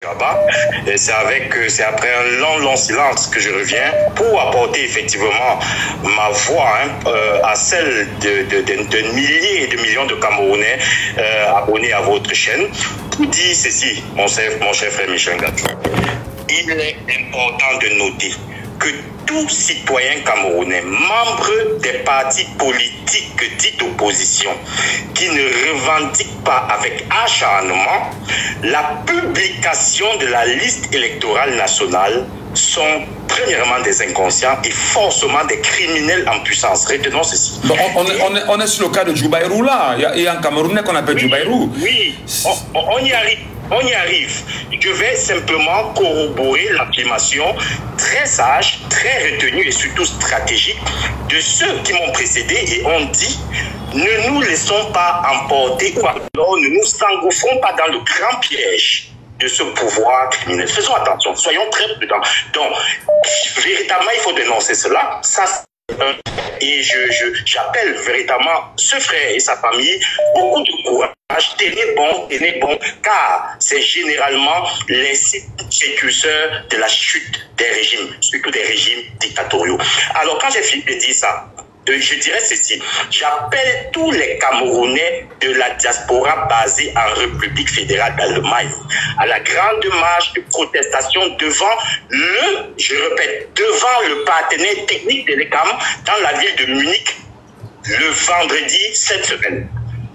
Là-bas, c'est après un long silence que je reviens pour apporter effectivement ma voix à celle de milliers et de millions de Camerounais abonnés à votre chaîne pour dire ceci, mon cher frère Michel Ngatou. Il est important de noter que tout citoyen camerounais, membre des partis politiques dits d'opposition, qui ne revendique pas avec acharnement la publication de la liste électorale nationale, sont premièrement des inconscients et forcément des criminels en puissance. Retenons ceci. Donc on est sur le cas de Djoubaïrou là. Il y a un Camerounais qu'on appelle Djoubaïrou. Oui, on y arrive. On y arrive. Je vais simplement corroborer l'affirmation très sage, très retenue et surtout stratégique de ceux qui m'ont précédé et ont dit ne nous laissons pas emporter ou alors ne nous engouffrons pas dans le grand piège de ce pouvoir criminel. Faisons attention, soyons très prudents. Donc, véritablement, il faut dénoncer cela. Ça, et j'appelle véritablement ce frère et sa famille beaucoup de courage. Tenez bon, car c'est généralement les précurseurs de la chute des régimes, surtout des régimes dictatoriaux. Alors, quand j'ai fini de dire ça, je dirais ceci. J'appelle tous les Camerounais de la diaspora basée en République fédérale d'Allemagne à la grande marche de protestation devant le partenaire technique de l'ECAM dans la ville de Munich le vendredi cette semaine.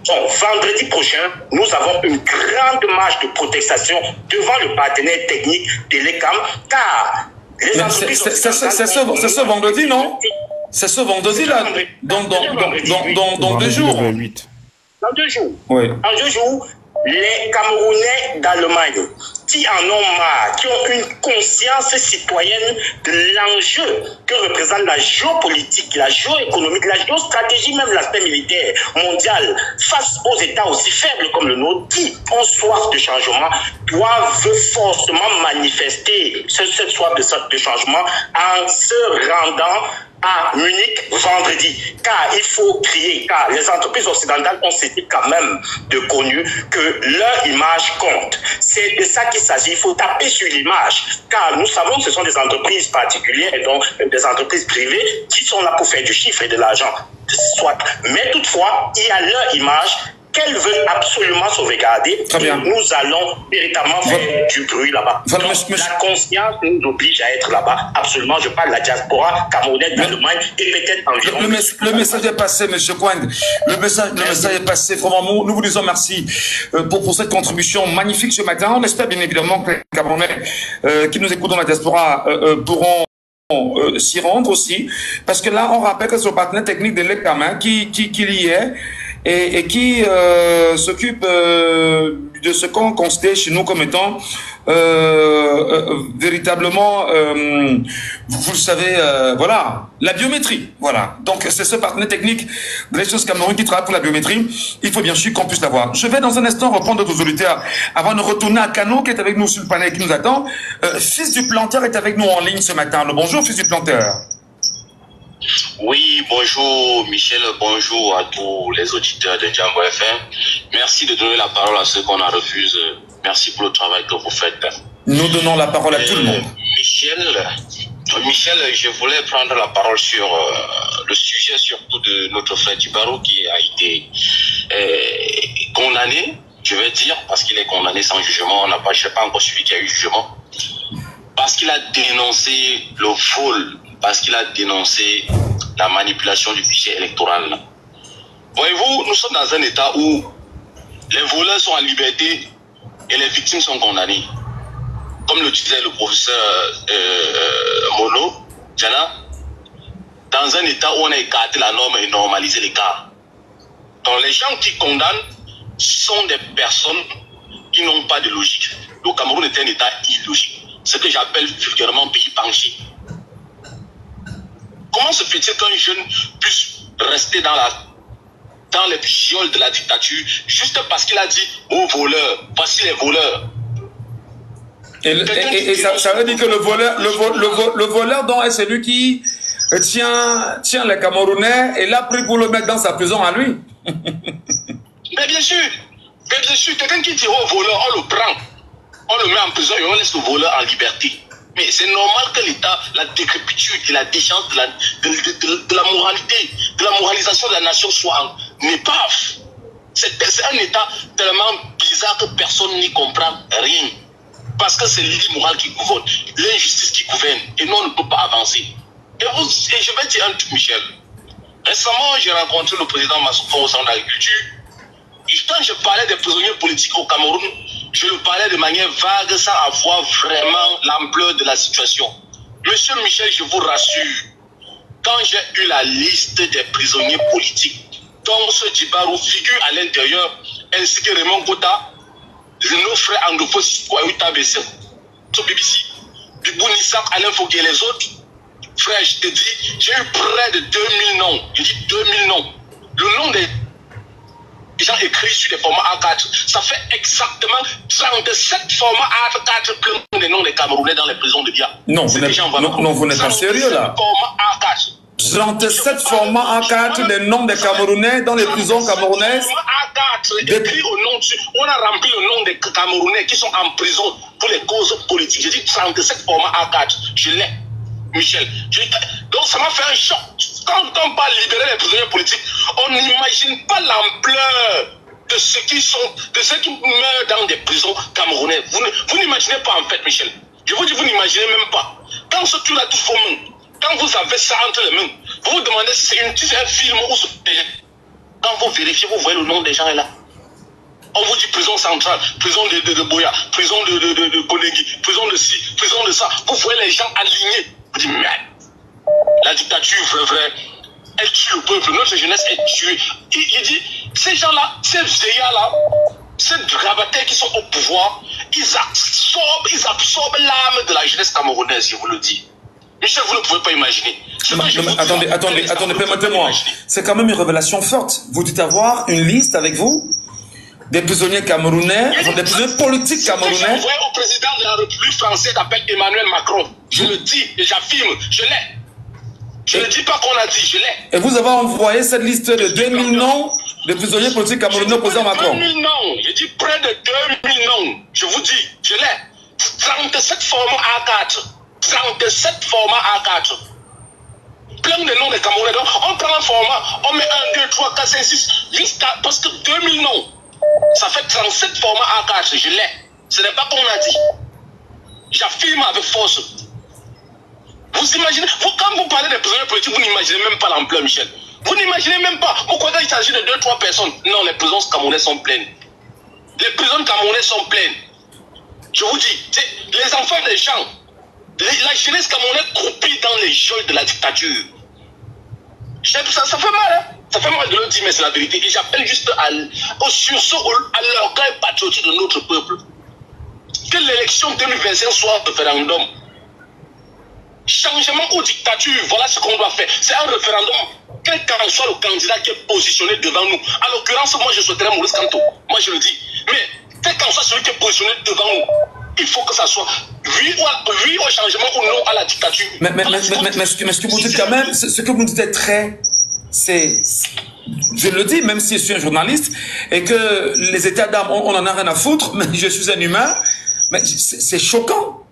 Donc, vendredi prochain, nous avons une grande marche de protestation devant le partenaire technique de l'ECAM car les entreprises... C'est ce vendredi, non? C'est ce vendredi là, dans 2 jours. Dans 2 jours. Oui. En 2 jours, les Camerounais d'Allemagne qui en ont marre, qui ont une conscience citoyenne de l'enjeu que représente la géopolitique, la géoéconomique, la géostratégie, même l'aspect militaire mondial, face aux États aussi faibles comme le nôtre, qui ont soif de changement, doivent forcément manifester cette soif de changement en se rendant à Munich vendredi, car il faut crier, car les entreprises occidentales ont cité quand même de connu que leur image compte. C'est de ça qu'il s'agit, il faut taper sur l'image, car nous savons que ce sont des entreprises particulières et donc des entreprises privées qui sont là pour faire du chiffre et de l'argent, soit. Mais toutefois, il y a leur image qu'elles veulent absolument sauvegarder. Très bien. Nous allons véritablement faire du bruit là-bas. La conscience nous oblige à être là-bas. Absolument, je parle de la diaspora camerounaise d'Allemagne et peut-être environ. Le message est passé, M. Kwang. Le message est passé. Vraiment, nous vous disons merci pour cette contribution magnifique ce matin. On espère bien évidemment que les Camerounais qui nous écoutent dans la diaspora pourront s'y rendre aussi. Parce que là, on rappelle que c'est le partenaire technique de l'ECAM qui y est. Et qui s'occupe de ce qu'on considère chez nous comme étant véritablement, vous le savez, voilà, la biométrie. Voilà. Donc c'est ce partenaire technique de l'Église Cameroun qui travaille pour la biométrie. Il faut bien sûr qu'on puisse l'avoir. Je vais dans un instant reprendre d'autres auditeurs avant de retourner à Cano qui est avec nous sur le panel qui nous attend. Fils du Planteur est avec nous en ligne ce matin. Alors, bonjour Fils du Planteur. Oui, bonjour Michel, bonjour à tous les auditeurs de Jambo FM. Merci de donner la parole à ceux qu'on a refusé. Merci pour le travail que vous faites. Nous donnons la parole à tout le monde. Michel, je voulais prendre la parole sur le sujet surtout de notre frère Djoubaïrou qui a été condamné, je vais dire, parce qu'il est condamné sans jugement. Je n'ai pas encore suivi qu'il y a eu jugement. Parce qu'il a dénoncé le vol, parce qu'il a dénoncé la manipulation du fichier électoral. Voyez-vous, nous sommes dans un état où les voleurs sont en liberté et les victimes sont condamnées. Comme le disait le professeur Mono, Diana, dans un état où on a écarté la norme et normalisé les cas. Donc les gens qui condamnent sont des personnes qui n'ont pas de logique. Le Cameroun est un état illogique. Ce que j'appelle vulgairement pays penché. Comment se fait-il qu'un jeune puisse rester dans les fioles de la dictature juste parce qu'il a dit aux voleurs, voici les voleurs. Et ça veut dire que le voleur donc est celui qui tient les Camerounais et l'a pris pour le mettre dans sa prison à lui. Mais bien sûr, quelqu'un qui dit au voleur, on le prend. on le met en prison et on laisse le voleur en liberté. Mais c'est normal que l'État, la décrépitude et la déchéance de la moralité, de la moralisation de la nation soit en épave. C'est un État tellement bizarre que personne n'y comprend rien. Parce que c'est l'immoral qui gouverne, l'injustice qui gouverne, et nous on ne peut pas avancer. Et je vais dire un truc, Michel. Récemment, j'ai rencontré le président Massoufa au centre d'agriculture. Quand je parlais des prisonniers politiques au Cameroun, je le parlais de manière vague sans avoir vraiment l'ampleur de la situation. Monsieur Michel, je vous rassure, quand j'ai eu la liste des prisonniers politiques, dont ce Djibarou figure à l'intérieur, ainsi que Raymond Kota, nos frères anglophones, Kouaouta Bessé, BBC, Bibou Nissak, Alain Fouquet et les autres, frère, je te dis, j'ai eu près de 2000 noms. Je dis 2000 noms. Le nom des gens écrits sur des formats A4, ça fait exactement 37 formats A4 plein des noms des Camerounais dans les prisons de Bia. Non, vous n'êtes pas sérieux là. 37 formats A4 des noms des Camerounais dans les prisons camerounaises. Écrit au nom, on a rempli le nom des Camerounais qui sont en prison pour les causes politiques. J'ai dit 37 formats A4. Je l'ai, Michel. Donc ça m'a fait un choc. Quand on parle de libérer les prisonniers politiques, on n'imagine pas l'ampleur de ceux qui meurent dans des prisons camerounaises. Vous n'imaginez pas en fait, Michel. Je vous dis, vous n'imaginez même pas. Quand ce tout là touche vos mains, quand vous avez ça entre les mains, vous vous demandez si c'est un film ou ce. Quand vous vérifiez, vous voyez le nom des gens est là. On vous dit prison centrale, prison de Boya, prison de Konegi, prison de ci, prison de ça. Vous voyez les gens alignés. Vous dites, merde, la dictature, vrai, elle tue le peuple. Notre jeunesse est tuée. Il dit, ces gens-là, ces vieillards-là, ces grabataires qui sont au pouvoir, ils absorbent l'âme de la jeunesse camerounaise, je vous le dis. Michel, vous ne pouvez pas imaginer. Attendez, permettez-moi. C'est quand même une révélation forte. Vous dites avoir une liste avec vous des prisonniers camerounais, des prisonniers politiques camerounais. Je l'envoie au président de la République française qui s'appelle Emmanuel Macron. Je le dis et j'affirme, je l'ai. Je ne dis pas qu'on a dit, je l'ai. Et vous avez envoyé cette liste de 2000 noms de prisonniers politiques camerounais au président Macron. 2000 noms, je dis près de 2000 noms. Je vous dis, je l'ai. 37 formats A4. 37 formats A4. Plein de noms des Camerounais. Donc, on prend un format, on met 1, 2, 3, 4, 5, 6, jusqu'à. Parce que 2000 noms, ça fait 37 formats A4. Je l'ai. Ce n'est pas qu'on a dit. J'affirme avec force. Vous imaginez, quand vous parlez des prisonniers politiques, vous n'imaginez même pas l'ampleur, Michel. Vous n'imaginez même pas. Vous croyez qu'il s'agit de 2-3 personnes. Non, les prisons camerounaises sont pleines. Les prisons camerounaises sont pleines. Je vous dis, les enfants des gens. La jeunesse camerounaise croupit dans les geôles de la dictature. Ça fait mal, hein? Ça fait mal de le dire, mais c'est la vérité. Et j'appelle juste au sursaut, à l'orgueil patriotique de notre peuple. Que l'élection 2025 soit un référendum. Changement ou dictature, voilà ce qu'on doit faire. C'est un référendum. Quel qu'en soit le candidat qui est positionné devant nous. En l'occurrence, moi je souhaiterais Maurice Kamto. Moi je le dis. Mais quel qu'en soit celui qui est positionné devant nous, il faut que ça soit oui au changement ou non à la dictature. Mais ce que vous dites quand même, ce que vous dites est très... Je le dis, même si je suis un journaliste, et que les états d'âme, on n'en a rien à foutre, mais je suis un humain, mais c'est choquant.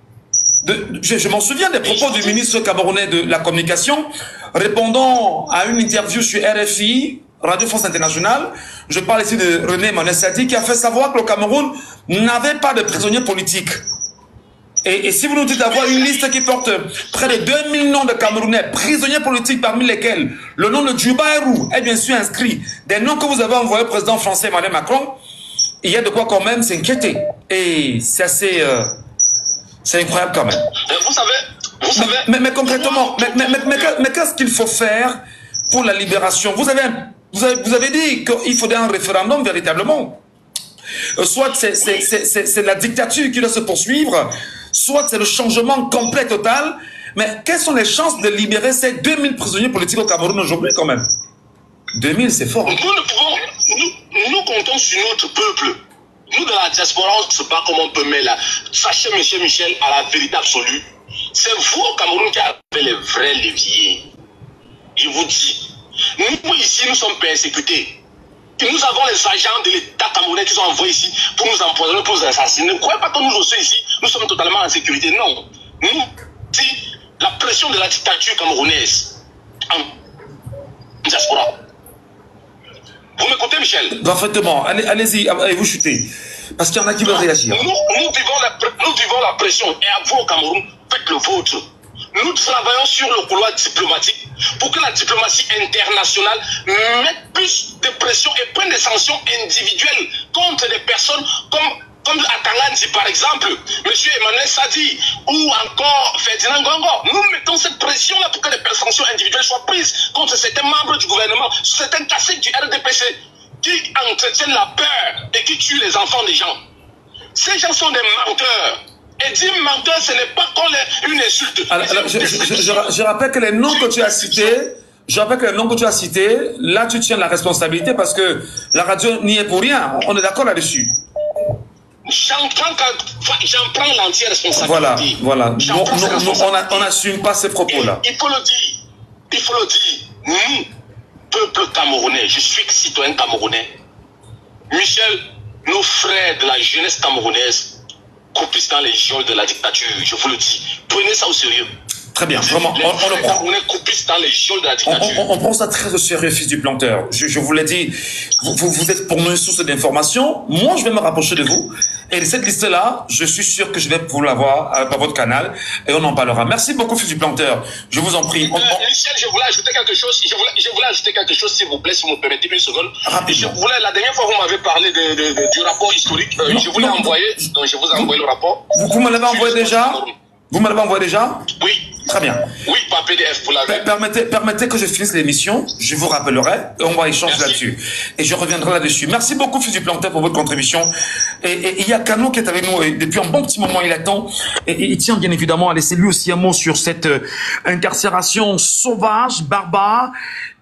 Je m'en souviens des propos du ministre camerounais de la communication, répondant à une interview sur RFI, Radio France Internationale. Je parle ici de René Manessadi, qui a fait savoir que le Cameroun n'avait pas de prisonniers politiques. Et si vous nous dites d'avoir une liste qui porte près de 2000 noms de Camerounais, prisonniers politiques, parmi lesquels le nom de Djibarou est bien sûr inscrit, des noms que vous avez envoyés au président français Emmanuel Macron, il y a de quoi quand même s'inquiéter. Et c'est assez... c'est incroyable quand même. Vous savez... Mais concrètement, mais qu'est-ce qu'il faut faire pour la libération? Vous avez dit qu'il faudrait un référendum véritablement. Soit c'est la dictature qui doit se poursuivre, soit c'est le changement complet total. Mais quelles sont les chances de libérer ces 2000 prisonniers politiques au Cameroun aujourd'hui quand même? 2000, c'est fort. Hein? Nous comptons sur notre peuple. Nous, de la diaspora, on ne sait pas comment on peut mettre là. Sachez, monsieur Michel, à la vérité absolue, c'est vous au Cameroun qui avez les vrais leviers. Je vous dis, nous ici, nous sommes persécutés. que nous avons les agents de l'État camerounais qui sont envoyés ici pour nous empoisonner, pour nous assassiner. Ne croyez pas que nous aussi ici, nous sommes totalement en sécurité. Non. Nous, si la pression de la dictature camerounaise en diaspora. Vous m'écoutez, Michel? Parfaitement. Allez-y, vous chutez. Parce qu'il y en a qui veulent réagir. Nous vivons la pression. Et à vous au Cameroun, faites le vôtre. Nous travaillons sur le couloir diplomatique pour que la diplomatie internationale mette plus de pression et prenne des sanctions individuelles contre des personnes comme Atanganzi par exemple, M. Emmanuel Sadi ou encore Ferdinand Ngongo. Nous mettons cette pression-là pour que des sanctions individuelles soient prises contre certains membres du gouvernement, certains caciques du RDPC qui entretiennent la peur et qui tuent les enfants des gens. Ces gens sont des menteurs. Et dire menteur, ce n'est pas une insulte. Alors, je rappelle que les noms que tu as cités, là tu tiens la responsabilité parce que la radio n'y est pour rien. On est d'accord là-dessus. J'en prends l'entière responsabilité. Voilà. On n'assume pas ces propos-là. Il faut le dire. Nous, peuple camerounais, je suis citoyen camerounais. Michel, nos frères de la jeunesse camerounaise croupissent dans les geôles de la dictature, je vous le dis. Prenez ça au sérieux. Très bien, vraiment. Les frères camerounais croupissent dans les geôles de la dictature. On prend ça très au sérieux, fils du planteur. Je vous l'ai dit, vous êtes pour nous une source d'information. Moi, je vais me rapprocher de vous. Et cette liste-là, je suis sûr que je vais vous l'avoir par votre canal et on en parlera. Merci beaucoup, fils du planteur. Je vous en prie. Michel, je voulais ajouter quelque chose. Je voulais ajouter quelque chose, s'il vous plaît, si vous me permettez une seconde. Rapidement. La dernière fois, vous m'avez parlé du rapport historique. Je vous l'ai envoyé. Donc, je vous ai envoyé le rapport. Vous me l'avez envoyé déjà? Vous me l'avez envoyé déjà? Oui. Très bien. Oui, par PDF, vous l'avez. Permettez que je finisse l'émission, je vous rappellerai et on va échanger là-dessus. Et je reviendrai là-dessus. Merci beaucoup, fils du planteur, pour votre contribution. Et il y a Kano qui est avec nous depuis un bon petit moment, il attend. Et il tient bien évidemment à laisser lui aussi un mot sur cette incarcération sauvage, barbare,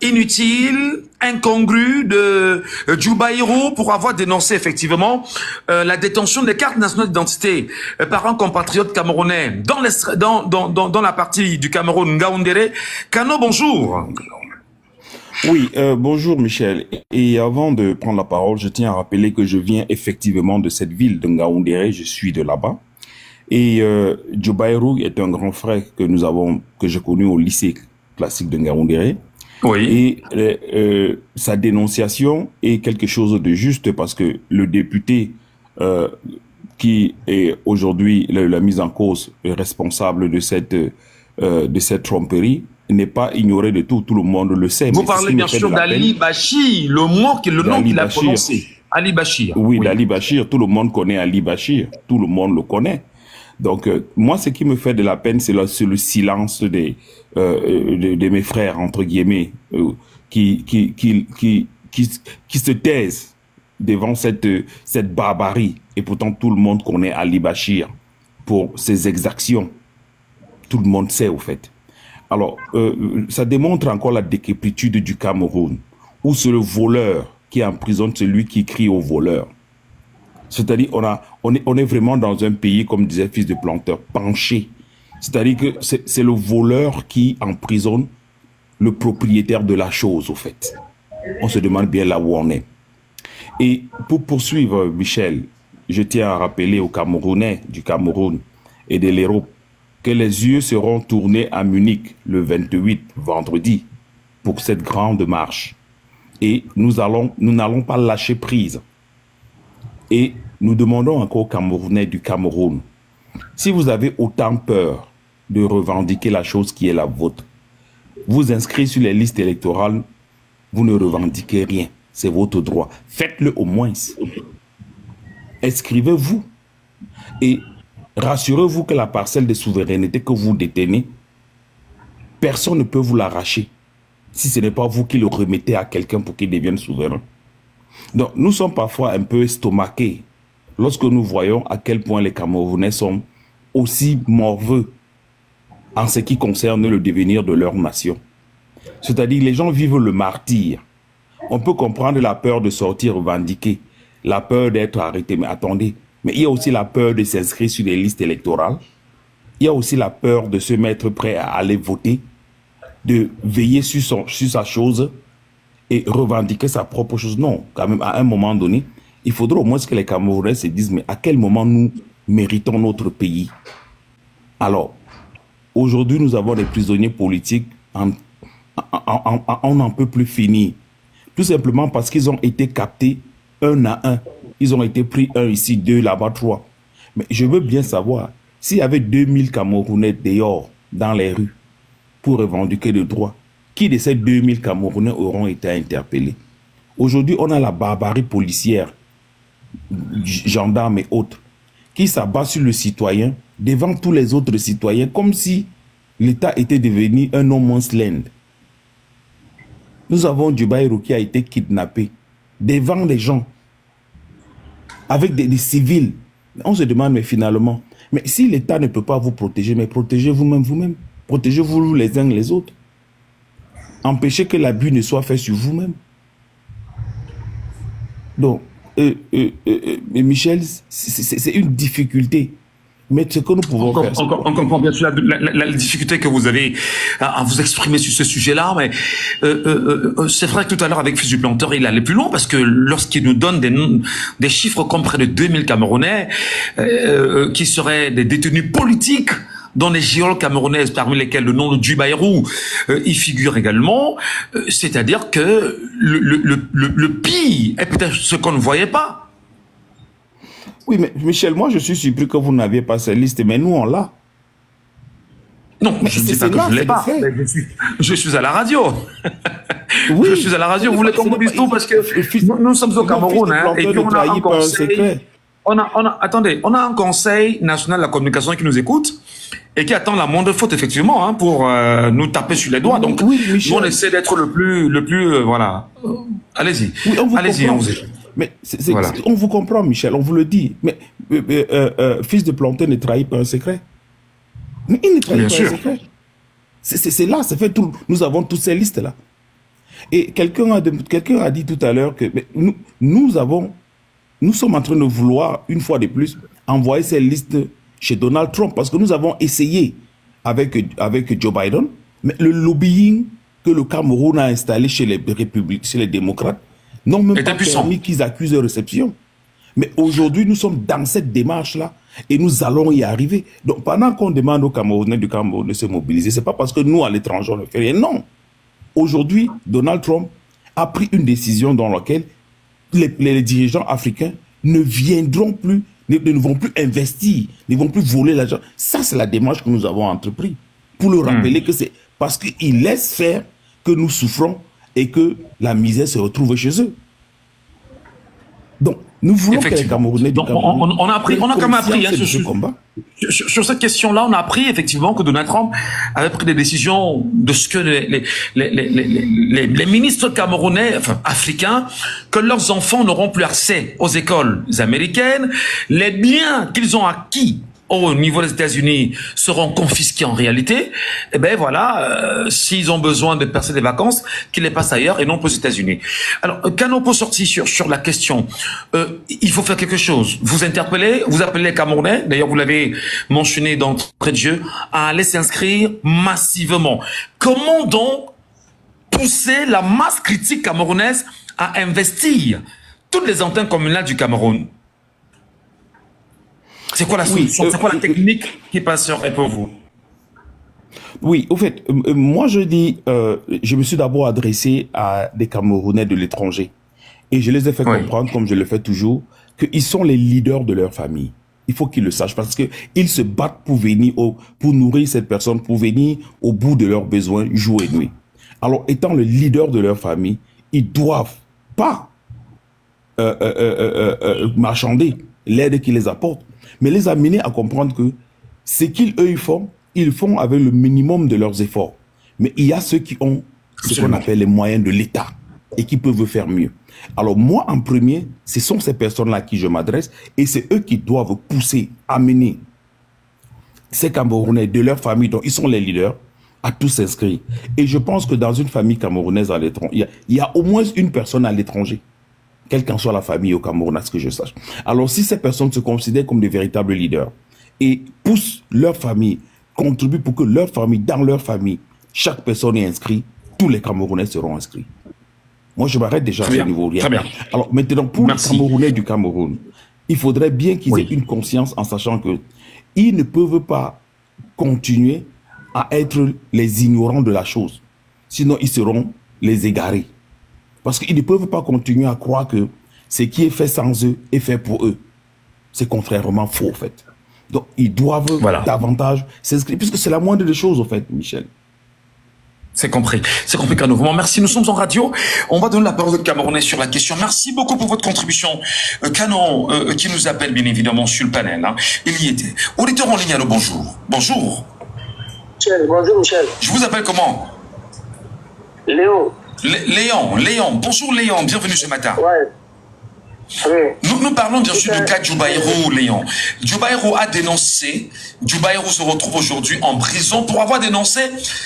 inutile, incongrue de Djoubaïrou pour avoir dénoncé effectivement la détention des cartes nationales d'identité par un compatriote camerounais dans la partie du Cameroun, Ngaoundéré. Kano, bonjour. Oui, bonjour Michel. Et avant de prendre la parole, je tiens à rappeler que je viens effectivement de cette ville de Ngaoundéré, je suis de là-bas. Et Djoubaïrou est un grand frère que j'ai connu au lycée classique de Ngaoundéré. Oui. Et sa dénonciation est quelque chose de juste parce que le député qui est aujourd'hui la mise en cause responsable de cette tromperie n'est pas ignoré de tout le monde le sait. Vous parlez bien sûr d'Ali Bachir, le nom qu'il a prononcé. Ali Bachir. Oui, d'Ali Bachir, tout le monde connaît Ali Bachir, tout le monde le connaît. Donc, moi, ce qui me fait de la peine, c'est le silence de mes frères, entre guillemets, qui se taisent devant cette barbarie. Et pourtant, tout le monde connaît Ali Bachir pour ses exactions. Tout le monde sait, au fait. Alors, ça démontre encore la décrépitude du Cameroun, où c'est le voleur qui emprisonne celui qui crie au voleur. C'est-à-dire, on est vraiment dans un pays, comme disait Fils de Planteur, penché. C'est-à-dire que c'est le voleur qui emprisonne le propriétaire de la chose, au fait. On se demande bien là où on est. Et pour poursuivre, Michel, je tiens à rappeler aux Camerounais du Cameroun et de l'Europe que les yeux seront tournés à Munich le 28, vendredi, pour cette grande marche. Et nous n'allons pas lâcher prise. Et nous demandons encore aux Camerounais du Cameroun, si vous avez autant peur de revendiquer la chose qui est la vôtre, vous inscrivez sur les listes électorales, vous ne revendiquez rien. C'est votre droit. Faites-le au moins. Inscrivez-vous. Et rassurez-vous que la parcelle de souveraineté que vous détenez, personne ne peut vous l'arracher si ce n'est pas vous qui le remettez à quelqu'un pour qu'il devienne souverain. Donc, nous sommes parfois un peu estomaqués lorsque nous voyons à quel point les Camerounais sont aussi morveux en ce qui concerne le devenir de leur nation. C'est-à-dire, les gens vivent le martyre. On peut comprendre la peur de sortir revendiquer, la peur d'être arrêté. Mais attendez, mais il y a aussi la peur de s'inscrire sur les listes électorales. Il y a aussi la peur de se mettre prêt à aller voter, de veiller sur sa chose et revendiquer sa propre chose. Non, quand même, à un moment donné, il faudra au moins que les Camerounais se disent, mais à quel moment nous méritons notre pays? Alors, aujourd'hui, nous avons des prisonniers politiques, on n'en peut plus finir. Tout simplement parce qu'ils ont été captés un à un. Ils ont été pris un ici, deux là-bas, trois. Mais je veux bien savoir, s'il y avait 2000 Camerounais dehors, dans les rues, pour revendiquer le droit, qui de ces 2000 Camerounais auront été interpellés? Aujourd'hui, on a la barbarie policière, gendarmes et autres, qui s'abat sur le citoyen devant tous les autres citoyens, comme si l'État était devenu un no man's land. Nous avons Djubaïrou qui a été kidnappé devant les gens, avec des civils. On se demande, mais finalement, mais si l'État ne peut pas vous protéger, mais protégez vous-même, vous-même. Protégez-vous les uns les autres. Empêchez que l'abus ne soit fait sur vous-même. Donc, Michel, c'est une difficulté. Mais ce que nous pouvons faire... On comprend bien sûr la difficulté que vous avez à vous exprimer sur ce sujet-là, mais c'est vrai que tout à l'heure, avec Fils du Planteur, il allait plus loin, parce que lorsqu'il nous donne des chiffres comme près de 2000 Camerounais qui seraient des détenus politiques, dans les géoles camerounaises, parmi lesquelles le nom de Djubaïrou y figure également, c'est-à-dire que le pire est peut-être ce qu'on ne voyait pas. Oui, mais Michel, moi je suis surpris que vous n'aviez pas cette liste, mais nous on l'a. Non, mais je ne dis pas que je ne l'ai pas. Je suis à la radio. Oui, je suis à la radio. Vous voulez qu'on vous dise tout parce que nous sommes au Cameroun, hein, et puis on a un conseil. Attendez, on a un conseil national de la communication qui nous écoute et qui attend la moindre faute, effectivement, hein, pour nous taper sur les doigts. Donc, oui, nous, on essaie d'être le plus, voilà. Allez-y. Oui, allez-y, on vous écoute. Mais voilà. On vous comprend, Michel, on vous le dit. Mais Fils de Planteur ne trahit pas un secret. Mais il ne trahit pas un secret. C'est là, c'est fait tout. Nous avons toutes ces listes-là. Et quelqu'un a dit tout à l'heure que nous sommes en train de vouloir, une fois de plus, envoyer ces listes chez Donald Trump, parce que nous avons essayé avec Joe Biden, mais le lobbying que le Cameroun a installé chez les républicains, chez les démocrates, n'ont même pas permis qu'ils accusent de réception. Mais aujourd'hui, nous sommes dans cette démarche-là et nous allons y arriver. Donc, pendant qu'on demande aux Camerounais du Cameroun de se mobiliser, ce n'est pas parce que nous, à l'étranger, on ne fait rien. Non. Aujourd'hui, Donald Trump a pris une décision dans laquelle les dirigeants africains ne viendront plus, ne vont plus investir, ne vont plus voler l'argent. Ça, c'est la démarche que nous avons entreprise. Pour le rappeler que c'est parce qu'ils laissent faire que nous souffrons et que la misère se retrouve chez eux. Donc, nous voulons que les Camerounais... Donc, on a quand même appris hein, sur cette question-là, on a appris effectivement que Donald Trump avait pris des décisions de ce que les ministres camerounais, enfin africains, que leurs enfants n'auront plus accès aux écoles américaines, les biens qu'ils ont acquis au niveau des États-Unis seront confisqués en réalité, et ben voilà, s'ils ont besoin de passer des vacances, qu'ils les passent ailleurs et non aux États-Unis. Alors, Kanopo sorti sur la question, il faut faire quelque chose. Vous interpellez, vous appelez les Camerounais, d'ailleurs vous l'avez mentionné d'entrée de jeu, à aller s'inscrire massivement. Comment donc pousser la masse critique camerounaise à investir toutes les antennes communales du Cameroun? C'est quoi la solution? C'est quoi la technique qui passerait pour vous? Oui, au fait, moi je dis, je me suis d'abord adressé à des Camerounais de l'étranger. Et je les ai fait comprendre, comme je le fais toujours, qu'ils sont les leaders de leur famille. Il faut qu'ils le sachent parce qu'ils se battent pour venir, pour nourrir cette personne, pour venir au bout de leurs besoins jour et nuit. Alors, étant le leader de leur famille, ils doivent pas marchander l'aide qu'ils les apportent, mais les amener à comprendre que ce qu'ils font avec le minimum de leurs efforts. Mais il y a ceux qui ont ce qu'on appelle les moyens de l'État et qui peuvent faire mieux. Alors moi, en premier, ce sont ces personnes-là à qui je m'adresse et c'est eux qui doivent pousser, amener ces Camerounais de leur famille, dont ils sont les leaders, à tous s'inscrire. Et je pense que dans une famille camerounaise à l'étranger, il y a au moins une personne à l'étranger, quelle qu'en soit la famille au Cameroun, à ce que je sache. Alors si ces personnes se considèrent comme des véritables leaders et poussent leur famille, contribuent pour que leur famille, dans leur famille, chaque personne est inscrite, tous les Camerounais seront inscrits. Moi, je m'arrête déjà à ce niveau. Très bien. Alors, maintenant, pour les Camerounais du Cameroun, il faudrait bien qu'ils aient une conscience en sachant que ils ne peuvent pas continuer à être les ignorants de la chose. Sinon, ils seront les égarés. Parce qu'ils ne peuvent pas continuer à croire que ce qui est fait sans eux est fait pour eux. C'est contrairement faux, en fait. Donc, ils doivent davantage s'inscrire, puisque c'est la moindre des choses, en fait, Michel. C'est compris, Kano. Vraiment, merci. Nous sommes en radio. On va donner la parole au Camerounais sur la question. Merci beaucoup pour votre contribution. Kano, qui nous appelle bien évidemment sur le panel. Hein. Il y était. Auditeur en ligne, allô, bonjour. Bonjour. Michel, bonjour Michel. Je vous appelle comment? Léo. Léon. Bonjour Léon, bienvenue ce matin. Ouais. Nous parlons bien sûr du cas Djoubaïrou, Léon. Djoubaïrou a dénoncé, Djoubaïrou se retrouve aujourd'hui en prison pour avoir dénoncé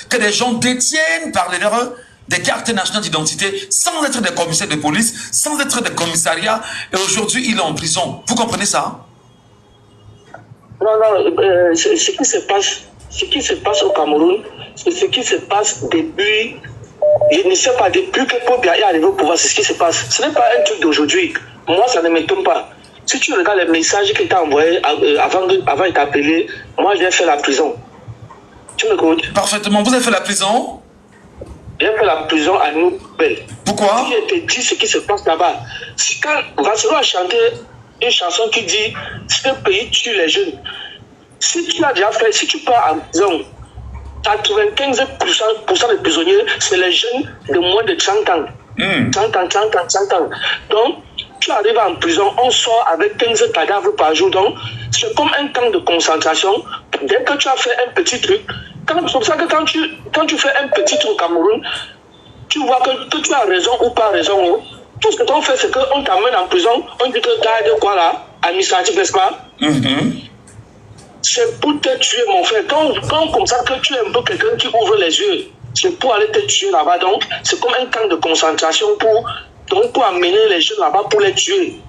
que des gens détiennent par l'erreur des cartes nationales d'identité sans être des commissaires de police, sans être des commissariats, et aujourd'hui il est en prison. Vous comprenez ça? Non, ce qui se passe au Cameroun, c'est ce qui se passe depuis, je ne sais pas, depuis que Pobia est arrivé au pouvoir, c'est ce qui se passe. Ce n'est pas un truc d'aujourd'hui. Moi, ça ne m'étonne pas. Si tu regardes les messages qu'il t'a envoyés avant de t'appeler, moi, j'ai fait la prison. Tu m'écoutes? Parfaitement. Vous avez fait la prison? J'ai fait la prison à Nouvelle. Pourquoi? Je te dis ce qui se passe là-bas. Si quand Vassero a chanté une chanson qui dit « Ce pays tue les jeunes », si tu l'as déjà fait, si tu pars en prison, 95% des prisonniers, c'est les jeunes de moins de 30 ans. 30 ans. Donc, tu arrives en prison, on sort avec 15 cadavres par jour. Donc, c'est comme un camp de concentration. Dès que tu as fait un petit truc, c'est pour ça que quand tu fais un petit truc au Cameroun, tu vois que tu as raison ou pas raison. Tout ce que tu fais, c'est qu'on t'amène en prison, on dit que garde quoi là, administratif, n'est-ce pas? C'est pour te tuer, mon frère. Quand comme ça que tu es un peu quelqu'un qui ouvre les yeux, c'est pour aller te tuer là-bas. Donc, c'est comme un camp de concentration pour amener les jeunes là-bas pour les tuer.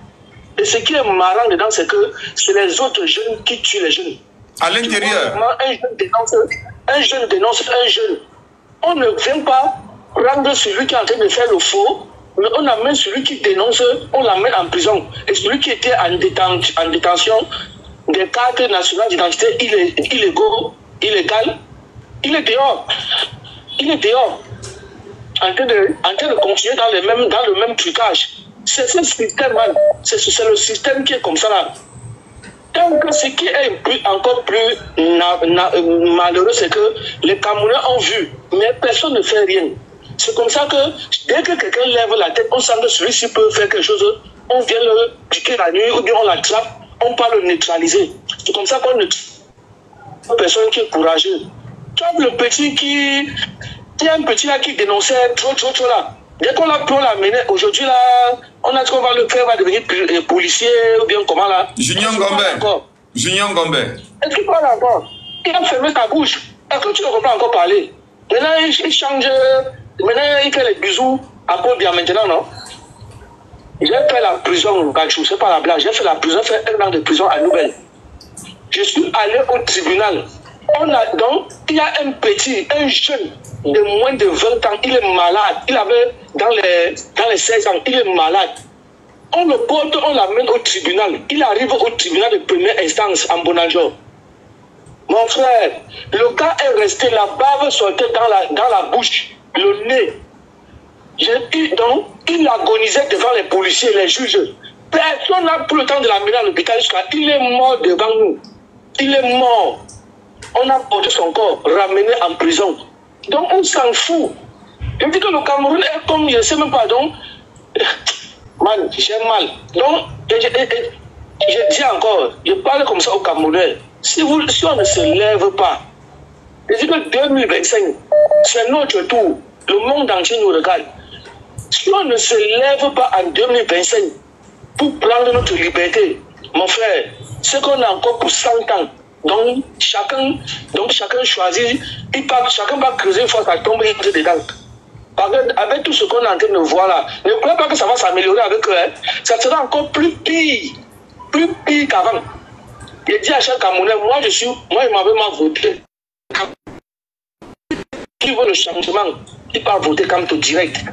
Et ce qui est marrant dedans, c'est que c'est les autres jeunes qui tuent les jeunes. À l'intérieur. Un jeune dénonce un jeune. On ne vient pas prendre celui qui est en train de faire le faux, mais on amène celui qui dénonce, on l'amène en prison. Et celui qui était en détention des cartes nationales d'identité illégales, il est dehors. En train de continuer dans le même trucage. C'est ce système, c'est le système qui est comme ça là. Donc, ce qui est encore plus malheureux, c'est que les Camerounais ont vu, mais personne ne fait rien. C'est comme ça que dès que quelqu'un lève la tête, on sent que celui-ci peut faire quelque chose, on vient le piquer la nuit, ou bien on l'attrape, on peut le neutraliser. C'est comme ça qu'on ne trouve personne qui est courageux. Tu as le petit il y a un petit là qui dénonçait trop là. Dès qu'on l'a mené, aujourd'hui là, on a dit qu'on va le faire, va devenir policier ou bien comment là. Junior Gombe. Est-ce qu'il parle encore? Il a fermé sa bouche. Est-ce que tu ne comprends encore parler? Maintenant, il change. Maintenant, il fait les bisous à Pobia maintenant, non? J'ai fait la prison, c'est pas la blague. J'ai fait la prison, fait 1 an de prison à Nouvelle. Je suis allé au tribunal. Donc, il y a un jeune de moins de 20 ans, il est malade. Il avait dans les 16 ans, il est malade. On le porte, on l'amène au tribunal. Il arrive au tribunal de première instance en Bonanjo. Mon frère, le gars est resté, la bave sortait dans la bouche, le nez. Donc, il agonisait devant les policiers, les juges. Personne n'a pris le temps de l'amener à l'hôpital jusqu'à. Il est mort devant nous. Il est mort. On a porté son corps, ramené en prison. Donc on s'en fout. Je dis que le Cameroun est comme, je ne sais même pas, donc, man, j'ai mal. Donc, je dis encore, je parle comme ça au Camerounais. Si on ne se lève pas, je dis que 2025, c'est notre tour. Le monde entier nous regarde. Si on ne se lève pas en 2025 pour prendre notre liberté, mon frère, c'est qu'on a encore pour 100 ans. Donc chacun choisit, chacun va creuser une fois ça tombe dedans. Avec tout ce qu'on est en train de voir là, ne crois pas que ça va s'améliorer avec eux. Hein. Ça sera encore plus pire qu'avant. J'ai dit à chaque Camerounais, moi il m'avait mal voté. Qui veut le changement, il peut voter comme tout direct.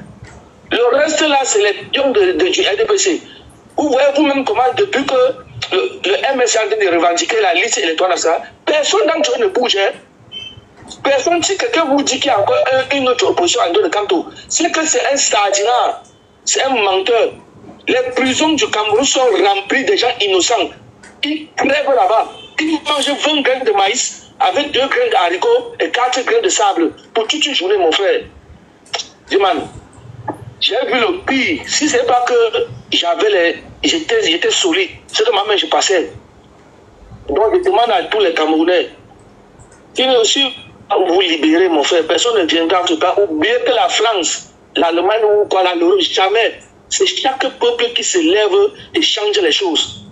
Le reste là, c'est les pions du RDPC. Vous voyez vous-même comment, depuis que le MS est en train de revendiquer la liste électorale, personne d'entre eux ne bouge. Personne, si quelqu'un vous dit qu'il y a encore une autre opposition en dehors de Kanto, c'est que c'est un sardinat, c'est un menteur. Les prisons du Cameroun sont remplies de gens innocents. Ils crèvent là-bas. Ils mangent 20 graines de maïs avec 2 graines d'haricots et 4 graines de sable pour toute une journée, mon frère. Dis-moi, j'ai vu le pire. Si ce n'est pas que j'étais solide, c'est que ma main, je passais. Donc, je demande à tous les Camerounais, il est aussi vous libérer, mon frère. Personne ne viendra en tout cas. Oubliez que la France, l'Allemagne ou quoi, l'Europe, jamais. C'est chaque peuple qui se lève et change les choses.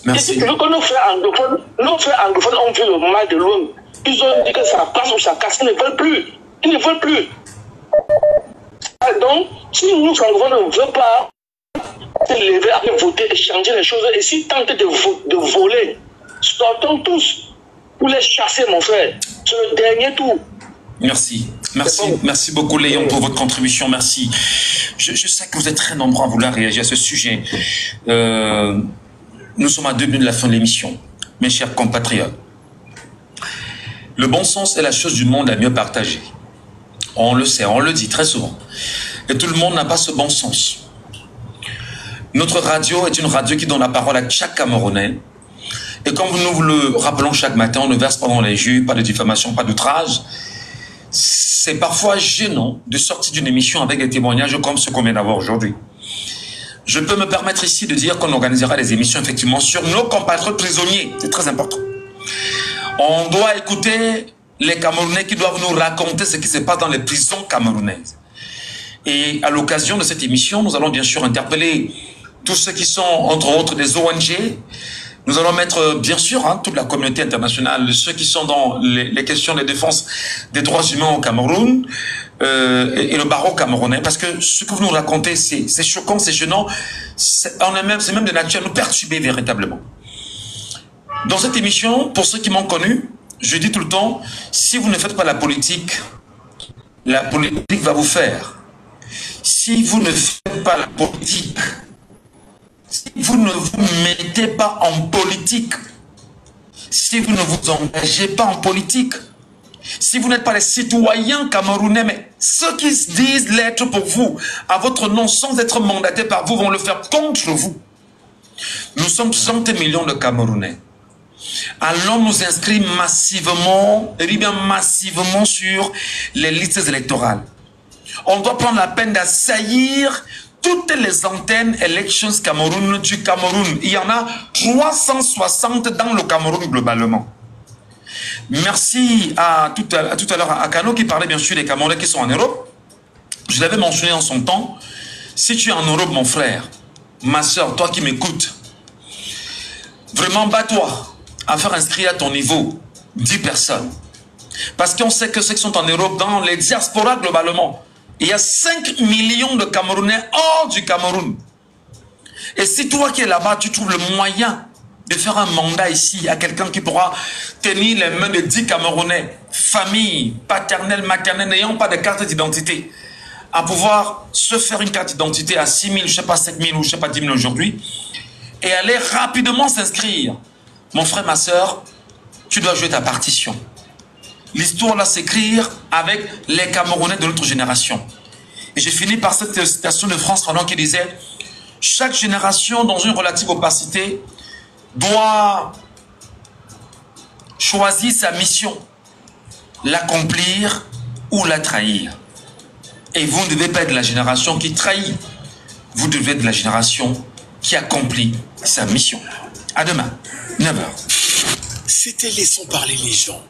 Merci. Et si tu veux que nos frères anglophones ont vu le mal de loin. Ils ont dit que ça passe ou ça casse. Ils ne veulent plus. Ils ne veulent plus. Donc, si nous, francophones, ne veulent pas se lever, aller voter et changer les choses, et s'ils tentent de voler, sortons tous pour les chasser, mon frère. C'est le dernier tour. Merci. Merci beaucoup, Léon, pour votre contribution. Merci. Je sais que vous êtes très nombreux à vouloir réagir à ce sujet. Nous sommes à 2 minutes de la fin de l'émission. Mes chers compatriotes, le bon sens est la chose du monde à mieux partager. On le sait, on le dit très souvent. Et tout le monde n'a pas ce bon sens. Notre radio est une radio qui donne la parole à chaque Camerounais. Et comme nous vous le rappelons chaque matin, on ne verse pas dans les jus, pas de diffamation, pas d'outrage. C'est parfois gênant de sortir d'une émission avec des témoignages comme ce qu'on vient d'avoir aujourd'hui. Je peux me permettre ici de dire qu'on organisera des émissions effectivement sur nos compatriotes prisonniers. C'est très important. On doit écouter les Camerounais qui doivent nous raconter ce qui se passe dans les prisons camerounaises. Et à l'occasion de cette émission, nous allons bien sûr interpeller tous ceux qui sont, entre autres, des ONG. Nous allons mettre, bien sûr, toute la communauté internationale, ceux qui sont dans les questions de défense des droits humains au Cameroun et le barreau camerounais. Parce que ce que vous nous racontez, c'est choquant, c'est gênant. C'est même de nature à nous perturber véritablement. Dans cette émission, pour ceux qui m'ont connu, je dis tout le temps, si vous ne faites pas la politique va vous faire. Si vous ne faites pas la politique, si vous ne vous mettez pas en politique, si vous ne vous engagez pas en politique, si vous n'êtes pas les citoyens camerounais, mais ceux qui se disent l'être pour vous, à votre nom, sans être mandatés par vous, vont le faire contre vous. Nous sommes 60 millions de Camerounais. Allons nous inscrire massivement, et bien massivement sur les listes électorales. On doit prendre la peine d'assaillir toutes les antennes Elections Cameroun du Cameroun. Il y en a 360 dans le Cameroun globalement. Merci à tout à l'heure à Kano qui parlait bien sûr des Camerounais qui sont en Europe. Je l'avais mentionné en son temps. Si tu es en Europe, mon frère, ma soeur, toi qui m'écoutes, vraiment bats-toi à faire inscrire à ton niveau 10 personnes. Parce qu'on sait que ceux qui sont en Europe, dans les diasporas globalement, il y a 5 millions de Camerounais hors du Cameroun. Et si toi qui es là-bas, tu trouves le moyen de faire un mandat ici à quelqu'un qui pourra tenir les mains de 10 Camerounais, famille, paternelle, maternelle, n'ayant pas de carte d'identité, à pouvoir se faire une carte d'identité à 6 000, je sais pas 7 000 ou je sais pas 10 000 aujourd'hui, et aller rapidement s'inscrire. Mon frère, ma soeur, tu dois jouer ta partition. L'histoire va s'écrire avec les Camerounais de notre génération. Et j'ai fini par cette citation de Frantz Fanon qui disait « Chaque génération, dans une relative opacité, doit choisir sa mission, l'accomplir ou la trahir. Et vous ne devez pas être de la génération qui trahit. Vous devez être de la génération qui accomplit sa mission. À demain, 9h. C'était Laissons parler les gens.